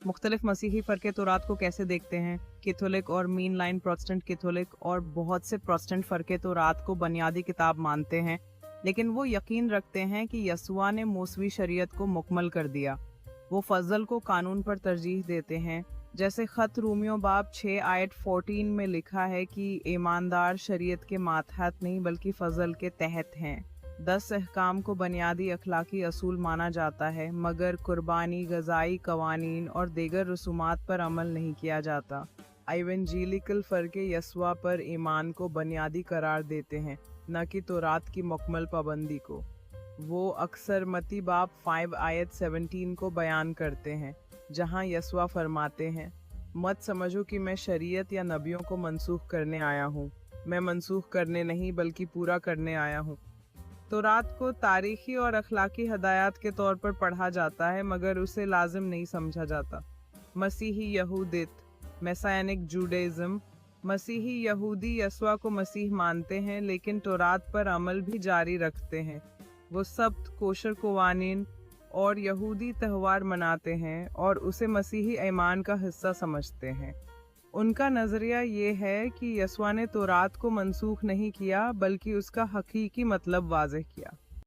मुख्तलिफ मसीही फ़रक़े तौरात को कैसे देखते हैं। कैथोलिक और मीन लाइन प्रोटेस्टेंट कैथोलिक और बहुत से प्रोटेस्टेंट फ़रक़े तौरात को बुनियादी किताब मानते हैं, लेकिन वो यकीन रखते हैं कि यस्वा ने मूसवी शरीयत को मुकम्मल कर दिया। वो फ़ज़ल को कानून पर तरजीह देते हैं। जैसे ख़त रूमियों बाब 6 आयत 14 में लिखा है कि ईमानदार शरीयत के मातहत नहीं बल्कि फ़ज़ल के तहत हैं। 10 अहकाम को बुनियादी अखलाकी असूल माना जाता है, मगर कुर्बानी, गज़ाई कवानीन और दीगर रसूमात पर अमल नहीं किया जाता। इवेंजेलिकल फ़रक़े यस्वा पर ईमान को बुनियादी करार देते हैं, न कि तौरात की मुकम्मल पाबंदी को। वो अक्सर मत्ती बाब 5 आयत 17 को बयान करते हैं, जहाँ यस्वा फरमाते हैं, मत समझो कि मैं शरीयत या नबियों को मनसूख करने आया हूँ। मैं मनसूख करने नहीं बल्कि पूरा करने आया हूँ। तौरात को तारीखी और अखलाकी हदायत के तौर पर पढ़ा जाता है, मगर उसे लाजिम नहीं समझा जाता। मसीही यहूदियत, मैसायनिक जूडाइज़्म। मसीही यहूदी यस्वा को मसीह मानते हैं, लेकिन तौरात पर अमल भी जारी रखते हैं। वो सब्त, कोशर कवानीन और यहूदी त्यौहार मनाते हैं और उसे मसीही ईमान का हिस्सा समझते हैं। उनका नज़रिया ये है कि यस्वा ने तौरात को मनसूख नहीं किया बल्कि उसका हकीकी मतलब वाज़ेह किया।